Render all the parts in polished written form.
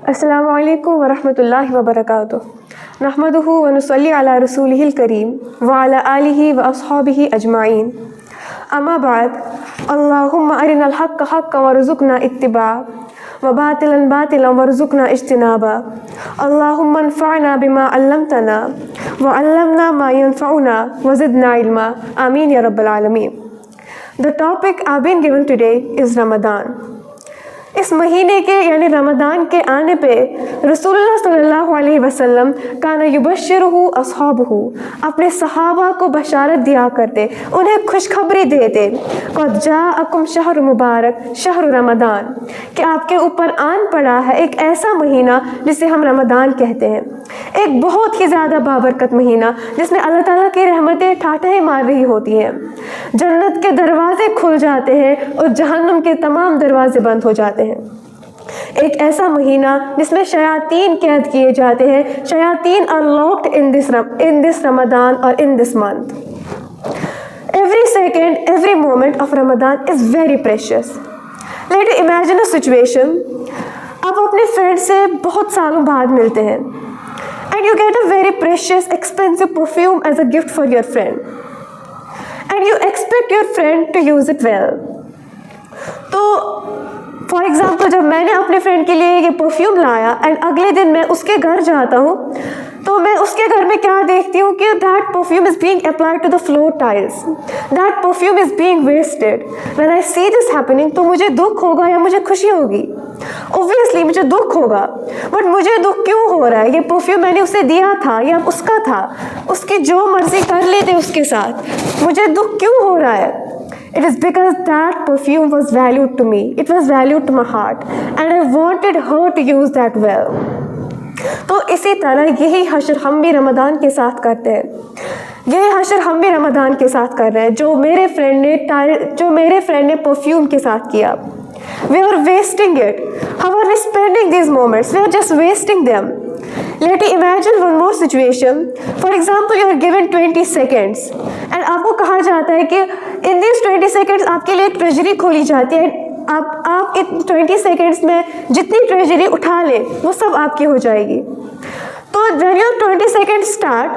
السلام علیکم ورحمۃ اللہ وبرکاتہ نحمدہ ونصلی علی رسولہ الکریم وعلی آلہ واصحابہ اجمعین اما بعد اللہم ارنا الحق حقا وارزقنا اتباعہ وباطلا باطلا وارزقنا اجتنابا اللہم انفعنا بما علمتنا وعلمنا ما ينفعنا وزدنا علما آمین یا رب العالمین. The topic I've been given today is Ramadan. اس مہینے کے یعنی رمضان کے آنے پہ رسول اللہ صلی اللہ علیہ وسلم کان یبشرہ اصحابہ اپنے صحابہ کو بشارت دیا کرتے، انہیں خوشخبری دیتے قد جاءکم شہر مبارک شہر رمضان، کہ آپ کے اوپر آن پڑا ہے ایک ایسا مہینہ جسے ہم رمضان کہتے ہیں، ایک بہت ہی زیادہ بابرکت مہینہ جس میں اللہ تعالیٰ کی رحمتیں ٹھاٹھیں مار رہی ہوتی ہیں، جنت کے دروازے کھل جاتے ہیں اور جہنم کے تمام دروازے بند ہو جاتے ہیں. ایک ایسا مہینہ جس میں شیاطین قید کیے جاتے ہیں. شیاطین are locked in this Ramadan or in this month. Every second, every moment of Ramadan is very precious. Let you imagine a situation. آپ اپنے فرینڈ سے بہت سالوں بعد ملتے ہیں and you get a very precious, expensive perfume as a gift for your friend. And you expect your friend to use it well. تو for example جب میں نے اپنے فرینڈ کے لیے یہ پرفیوم لایا اینڈ اگلے دن میں اس کے گھر جاتا ہوں تو میں اس کے گھر میں کیا دیکھتی ہوں کہ that perfume is being applied to the floor tiles, that perfume is being wasted. When I see this happening تو مجھے دکھ ہوگا یا مجھے خوشی ہوگی؟ اوبویسلی مجھے دکھ ہوگا. بٹ مجھے دکھ کیوں ہو رہا ہے؟ یہ پرفیوم میں نے اسے دیا تھا یا اس کا تھا، اس کی جو مرضی کر لیتے اس کے ساتھ، مجھے دکھ کیوں ہو رہا ہے؟ It is because that perfume was valued to me. It was valued to my heart. And I wanted her to use that well. تو اسی طرح یہی حشر ہم بھی رمضان کے ساتھ کرتے ہیں. یہ حشر ہم بھی رمضان کے ساتھ کر رہے ہیں جو میرے فرینڈ نے پرفیوم کے ساتھ کیا. We are wasting it. How are we spending these moments? We are just wasting them. Let me imagine one more situation. For example, you are given 20 seconds and آپ کو کہا جاتا ہے کہ in these 20 seconds آپ کے لیے ایک ٹریجری کھولی جاتی ہے. آپ 20 seconds میں جتنی ٹریجری اٹھا لیں وہ سب آپ کی ہو جائے گی. تو when your 20 seconds start,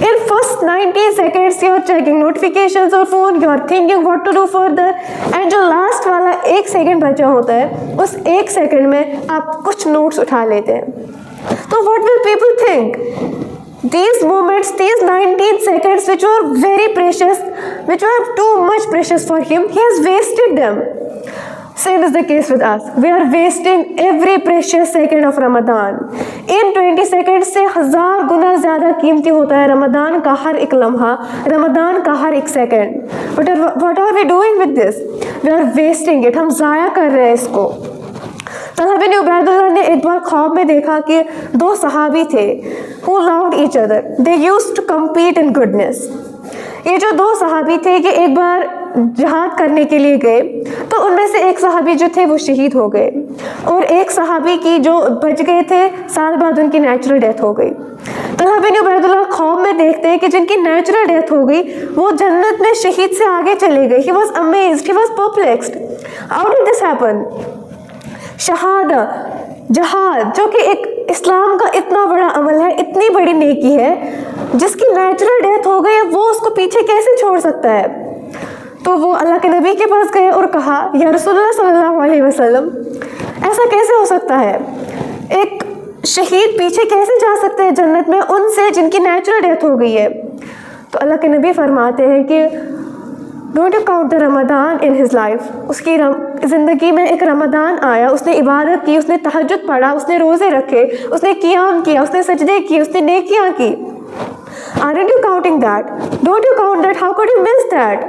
in first 90 seconds you are checking notifications or phone, you are thinking what to do further, and جو last والا 1 second بچا ہوتا ہے اس 1 second میں آپ کچھ نوٹس اٹھا لیتے ہیں. تو what will people think? These moments, these 19 seconds which were very precious, which were too much precious for him, he has wasted them. Same is the case with us. We are wasting every precious second of Ramadan. In 20 seconds سے 1000 گنا زیادہ قیمتی ہوتا ہے رمضان کا ہر ایک لمحہ، رمضان کا ہر ایک second. What are we doing with this? We are wasting it. ہم ضائع کر رہے ہیں اس کو. طلحہ بن عبید اللہ نے ایک بار خواب میں دیکھا کہ 2 صحابی تھے who loved each other. They used to compete in goodness. یہ جو 2 صحابی تھے کہ ایک بار جہاد کرنے کے لیے گئے تو ان میں سے ایک صحابی جو تھے وہ شہید ہو گئے اور ایک صحابی کی جو بچ گئے تھے سال بعد ان کی نیچرل ڈیتھ ہو گئی. طلحہ بن عبید اللہ خواب میں دیکھتے ہیں کہ جن کی نیچرل ڈیتھ ہو گئی وہ جنت میں شہید سے آگے چلے گئے. He was amazed, he was perplexed. How did this happen? شہادہ، جہاد جو کہ ایک اسلام کا اتنا بڑا عمل ہے، اتنی بڑی نیکی ہے، جس کی نیچرل ڈیتھ ہو گئی ہے وہ اس کو پیچھے کیسے چھوڑ سکتا ہے؟ تو وہ اللہ کے نبی کے پاس گئے اور کہا یا رسول اللہ صلی اللہ علیہ وسلم ایسا کیسے ہو سکتا ہے؟ ایک شہید پیچھے کیسے جا سکتے ہیں جنت میں ان سے جن کی نیچرل ڈیتھ ہو گئی ہے؟ تو اللہ کے نبی فرماتے ہیں کہ don't you count the Ramadan in his life. اس کی زندگی میں ایک رمضان آیا، اس نے عبادت کی، اس نے تہجد پڑھا، اس نے روزے رکھے، اس نے قیام کیا، اس نے سجدے کیے، اس نے نیکیاں کی. Aren't you counting that? Don't you count that? How could you miss that?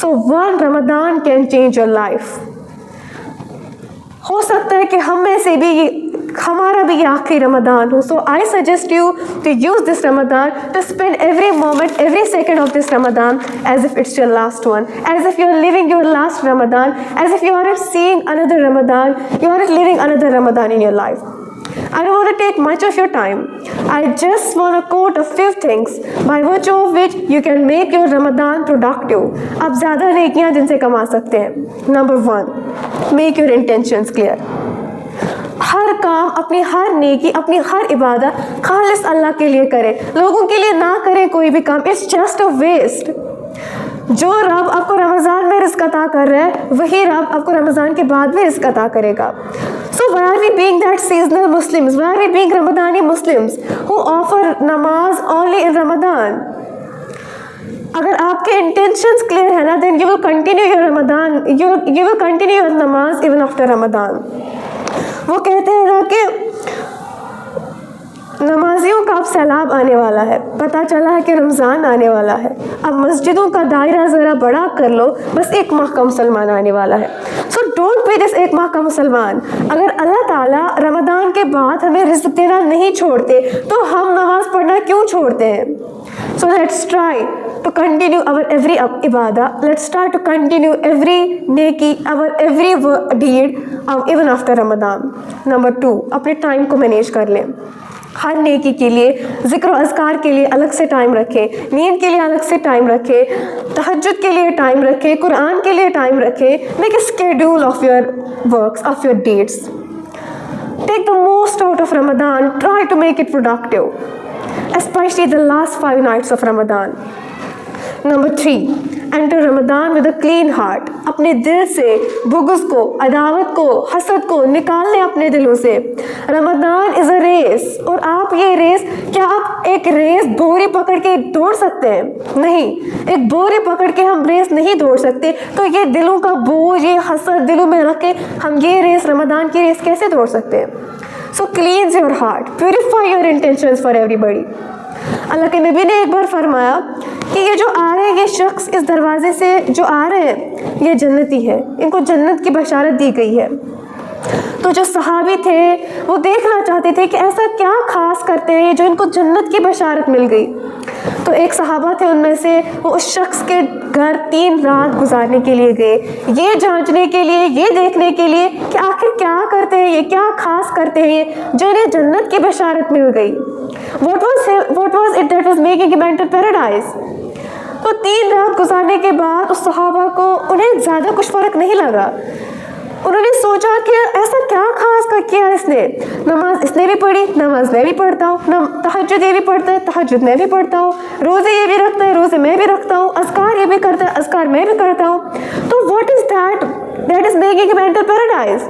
So one Ramadan can change your life. ہو سکتا ہے کہ ہم میں سے بھی ہمارا بھی یہ آخری رمضان ہو. So I suggest you to use this Ramadan to spend every moment, every second of this Ramadan as if it's your last one, as if you're living your last Ramadan, as if you aren't seeing another Ramadan, you aren't living another Ramadan in your life. I don't want to take much of your time. I just want to quote a few things by virtue of which you can make your Ramadan productive. آپ زیادہ نیکیاں جن سے کما سکتے ہیں. Number 1, make your intentions clear. ہر کام, اپنی ہر نیکی, اپنی ہر عبادت خالص اللہ کے لیے کریں, لوگوں کے لیے نہ کریں کوئی بھی کام. It's just a waste. جو رب آپ کو رمضان میں رزق عطا کر رہا ہے وہی رب آپ کو رمضان کے بعد بھی رزق عطا کرے گا. So why are we being that seasonal Muslims? Why are we being Ramadani Muslims who offer namaz only in Ramadan? اگر آپ کے انٹینشنز کلیئر ہے نا, then you will continue your Ramadan, you will continue your namaz even after Ramadan. وہ کہتے ہیں نا کہ نمازیوں کا اب سیلاب آنے والا ہے, پتہ چلا ہے کہ رمضان آنے والا ہے, اب مسجدوں کا دائرہ ذرا بڑا کر لو, بس 1 ماہ کا مسلمان آنے والا ہے. سو ڈونٹ بی دس 1 ماہ کا مسلمان. اگر اللہ تعالیٰ رمضان کے بعد ہمیں رزق دینا نہیں چھوڑتے تو ہم نماز پڑھنا کیوں چھوڑتے ہیں؟ So let's try to continue our every ibadah. Let's try to continue every neki, our every deed even after Ramadan. Number 2, اپنے ٹائم کو مینیج کر لیں. ہر نیکی کے لیے, ذکر و اذکار کے لیے الگ سے ٹائم رکھیں, نیند کے لیے الگ سے ٹائم رکھیں, تہجد کے لیے ٹائم رکھیں, قرآن کے لیے ٹائم رکھیں. Make a schedule of your works, of your deeds. Take the most out of Ramadan. Try to make it productive, especially the last 5 nights of Ramadan. Number 3, enter Ramadan with a clean heart. اپنے دل سے بغض کو, عداوت کو, حسد کو نکال لیں اپنے دلوں سے. رمضان از اے ریس, اور آپ یہ ریس, کیا آپ ایک ریس بوری پکڑ کے دوڑ سکتے ہیں؟ نہیں, ایک بوری پکڑ کے ہم ریس نہیں دوڑ سکتے. تو یہ دلوں کا بوجھ, یہ حسد دلوں میں رکھ کے ہم یہ ریس, رمضان کی ریس کیسے دوڑ سکتے ہیں؟ So cleanse your heart, purify your intentions for everybody. اللہ کے نبی نے ایک بار فرمایا کہ یہ جو آ رہے ہیں, یہ شخص اس دروازے سے جو آ رہے ہیں یہ جنتی ہے, ان کو جنت کی بشارت دی گئی ہے. تو جو صحابی تھے وہ دیکھنا چاہتے تھے کہ ایسا کیا خاص کرتے ہیں جو ان کو جنت کی بشارت مل گئی. تو ایک صحابہ تھے ان میں سے, وہ اس شخص کے گھر 3 رات گزارنے کے لیے گئے, یہ جانچنے کے لیے, یہ دیکھنے کے لیے کہ آخر کیا کرتے ہیں یہ, کیا خاص کرتے ہیں یہ جو انہیں جنت کی بشارت مل گئی. What was it that was making him enter paradise? تو 3 رات گزارنے کے بعد اس صحابہ کو انہیں زیادہ کچھ فرق نہیں لگا. انہوں نے سوچا کہ ایسا کیا خاص کا کیا اس نے, نماز اس نے بھی پڑھی, نماز میں بھی پڑھتا ہوں, تہجد یہ بھی پڑھتا ہے, تہجد میں بھی پڑھتا ہوں, روزے یہ بھی رکھتا ہے, روزے میں بھی رکھتا ہوں, اذکار یہ بھی کرتا ہے, اذکار میں بھی کرتا ہوں. تو what is that is making him enter paradise?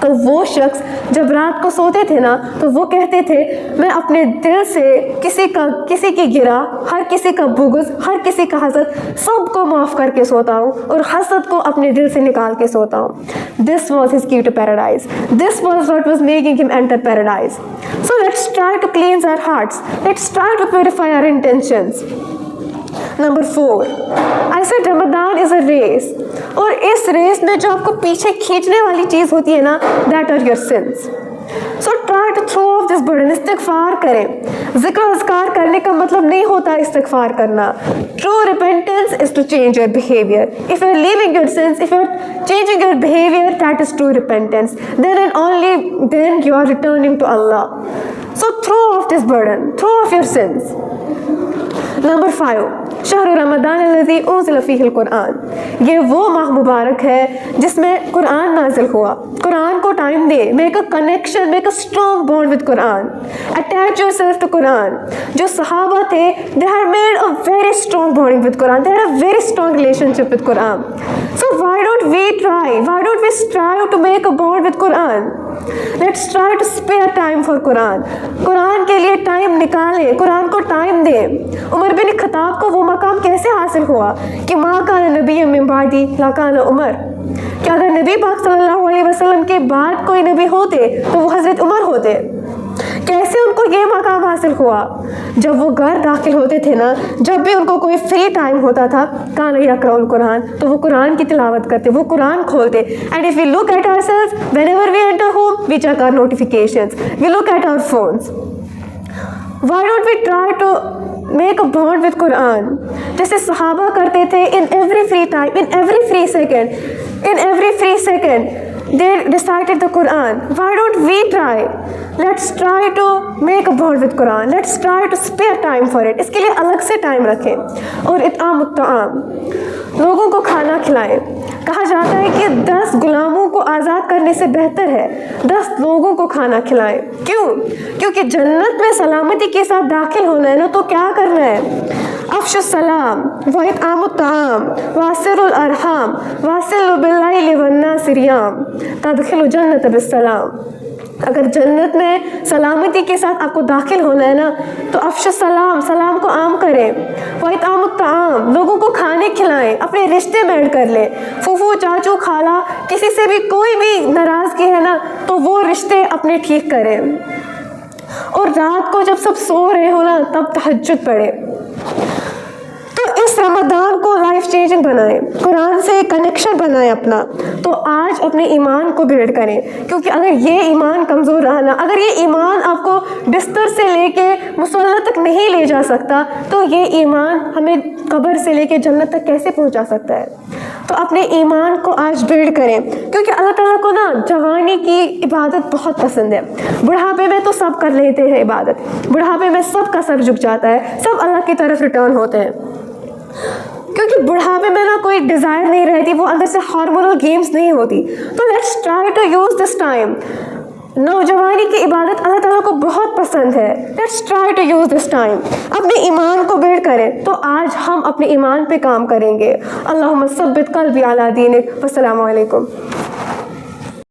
تو وہ شخص جب رات کو سوتے تھے نا تو وہ کہتے تھے میں اپنے دل سے کسی کی گرا, ہر کسی کا بغض, ہر کسی کا حسد, سب کو معاف کر کے سوتا ہوں اور حسد کو اپنے دل سے نکال کے سوتا ہوں. This was his key to paradise. This was what was making him enter paradise. So let's try to cleanse our hearts. Let's try to purify our intentions. Number 4, I said Ramadan is a race. اور اس race میں جو آپ کو پیچھے کھینچنے والی چیز ہوتی ہے نا, that are your sins. So try to throw off this burden. استغفار کریں. ذکر و اذکار کرنے کا مطلب نہیں ہوتا استغفار کرنا. True repentance is to change your behavior. If you're leaving your sins, if you're changing your behavior, that is true repentance. Then and only then you are returning to Allah. So throw off this burden. Throw off your sins. Number 5, شہر رمضان الذی انزل فیہ القرآن. یہ وہ ماہ مبارک ہے جس میں قرآن نازل ہوا. قرآن کو ٹائم دے. Make a connection, make a strong bond with Quran. Attach yourself to Quran. جو صحابہ تھے they had made a very strong bonding with Quran. They had a very strong relationship with Quran. So why don't we strive to make a bond with Quran? Let's try to spare time for Quran. قرآن کے لیے time نکالیں, قرآن کو time دیں. عمر بن خطاب کو وہ مقام کیسے حاصل ہوا کہ ما کان نبی من بعدی لا کان عمر, کہ اگر نبی پاک صلی اللہ علیہ وسلم کے بعد کوئی نبی ہوتے تو وہ حضرت عمر ہوتے. کیسے ان کو یہ مقام حاصل ہوا؟ جب وہ گھر داخل ہوتے تھے نا, جب بھی ان کو کوئی فری ٹائم ہوتا تھا, کان یقرأ القرآن, تو وہ قرآن کی تلاوت کرتے, وہ قرآن کھولتے. And if we look at our self whenever we enter home, we check our notifications, we look at our phones. Why don't we try to make a bond with Quran جیسے صحابہ کرتے تھے. in every free time, in every free second, they recited the Quran. Why don't we try? Let's try to make a bond with Quran. Let's try to spare time for it. اس کے لیے الگ سے time رکھیں. اور اطعام الطعام, لوگوں کو کھانا کھلائیں. کہا جاتا ہے کہ 10 غلاموں کو آزاد کرنے سے بہتر ہے 10 لوگوں کو کھانا کھلائیں. کیوں؟ کیونکہ جنت میں سلامتی کے ساتھ داخل ہونا ہے نا, تو کیا کرنا ہے؟ افش السلام واطعام الطعام واصلوا الارحام واصلوا باللیل والناس نیام تدخلوا جنت بالسلام. اگر جنت میں سلامتی کے ساتھ آپ کو داخل ہونا ہے نا, تو افش السلام, سلام کو عام کریں. واطعام الطعام, لوگوں کو کھانے کھلائیں, اپنے رشتے بیٹھ کر لیں. پھوپھو چاچو خالہ کسی سے بھی کوئی بھی ناراضگی ہے نا, تو وہ رشتے اپنے ٹھیک کریں. اور رات کو جب سب سو رہے ہو نا, تب تہجد پڑھیں. تو اس رمضان کو لائف چینجنگ بنائیں, قرآن سے کنیکشن بنائیں اپنا. تو آج اپنے ایمان کو بلڈ کریں, کیونکہ اگر یہ ایمان کمزور رہا نا, اگر یہ ایمان آپ کو بستر سے لے کے مصلی تک نہیں لے جا سکتا, تو یہ ایمان ہمیں قبر سے لے کے جنت تک کیسے پہنچا سکتا ہے؟ تو اپنے ایمان کو آج بلڈ کریں, کیونکہ اللہ تعالیٰ کو نا جوانی کی عبادت بہت پسند ہے. بڑھاپے میں تو سب کر لیتے ہیں عبادت, بڑھاپے میں سب کا سر جھک جاتا ہے, سب اللہ کی طرف ریٹرن ہوتے ہیں. کیونکہ بڑھاپے میں نا کوئی ڈیزائر نہیں رہتی, وہ اندر سے ہارمونل گیمز نہیں ہوتی. تو let's try to use this time. نوجوانی کی عبادت اللہ تعالیٰ کو بہت پسند ہے. Let's try to use this time. اپنے ایمان کو بلڈ کریں. تو آج ہم اپنے ایمان پہ کام کریں گے. اللہم ثبت قلبی علی دینک. والسلام علیکم.